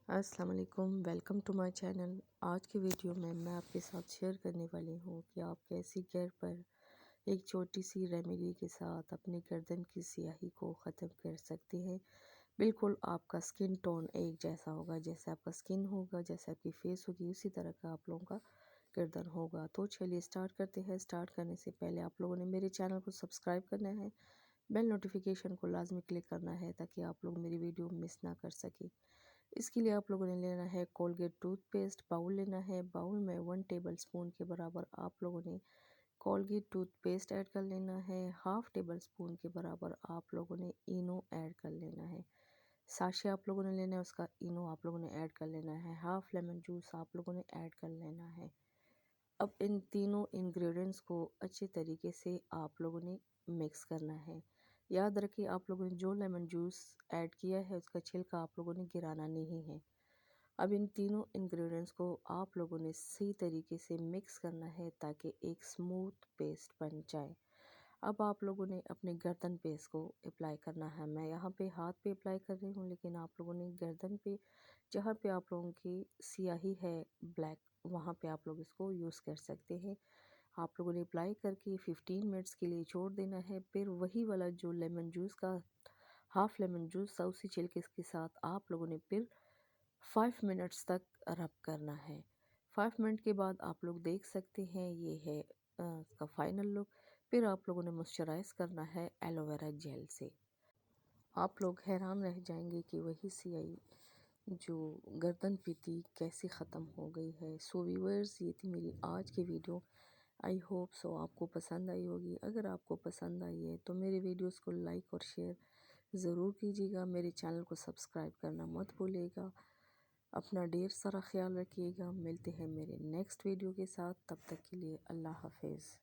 अस्सलाम वालेकुम, welcome to my channel. आज की वीडियो में मैं आपके साथ शेयर करने वाली हूँ कि आप कैसी घर पर एक छोटी सी रेमेडी के साथ अपनी गर्दन की स्याही को ख़त्म कर सकते हैं। बिल्कुल आपका स्किन टोन एक जैसा होगा, जैसे आपका स्किन होगा, जैसे आपकी फेस होगी, उसी तरह का आप लोगों का गर्दन होगा। तो चलिए स्टार्ट करते हैं। स्टार्ट करने से पहले आप लोगों ने मेरे चैनल को सब्सक्राइब करना है, बेल नोटिफिकेशन को लाजमी क्लिक करना है ताकि आप लोग मेरी वीडियो मिस ना कर सके। इसके लिए आप लोगों ने लेना है कोलगेट टूथपेस्ट, बाउल लेना है। बाउल में 1 टेबल स्पून के बराबर आप लोगों ने कोलगेट टूथपेस्ट ऐड कर लेना है। हाफ टेबल स्पून के बराबर आप लोगों ने इनो ऐड कर लेना है। साशे आप लोगों ने लेना है, उसका इनो आप लोगों ने ऐड कर लेना है। हाफ लेमन जूस आप लोगों ने ऐड कर लेना है। अब इन तीनों इंग्रेडिएंट्स को अच्छे तरीके से आप लोगों ने मिक्स करना है। याद रखिए, आप लोगों ने जो लेमन जूस ऐड किया है उसका छिलका आप लोगों ने गिराना नहीं है। अब इन तीनों इंग्रेडिएंट्स को आप लोगों ने सही तरीके से मिक्स करना है ताकि एक स्मूथ पेस्ट बन जाए। अब आप लोगों ने अपने गर्दन पे इसको अप्लाई करना है। मैं यहाँ पे हाथ पे अप्लाई कर रही हूँ, लेकिन आप लोगों ने गर्दन पे, जहाँ पे आप लोगों की स्याही है ब्लैक, वहाँ पे आप लोग इसको यूज़ कर सकते हैं। आप लोगों ने अप्लाई करके 15 मिनट्स के लिए छोड़ देना है। फिर वही वाला जो लेमन जूस का हाफ लेमन जूस था, उसी छिलके के साथ आप लोगों ने फिर 5 मिनट्स तक रब करना है। 5 मिनट के बाद आप लोग देख सकते हैं ये है इसका फाइनल लुक। फिर आप लोगों ने मॉइस्चराइज करना है एलोवेरा जेल से। आप लोग हैरान रह जाएंगे कि वही सियाई जो गर्दन पे थी कैसे ख़त्म हो गई है। सो व्यूअर्स, ये थी मेरी आज की वीडियो। आई होप सो आपको पसंद आई होगी। अगर आपको पसंद आई है तो मेरे वीडियोस को लाइक और शेयर ज़रूर कीजिएगा। मेरे चैनल को सब्सक्राइब करना मत भूलिएगा। अपना ढेर सारा ख्याल रखिएगा। मिलते हैं मेरे नेक्स्ट वीडियो के साथ। तब तक के लिए अल्लाह हाफिज़।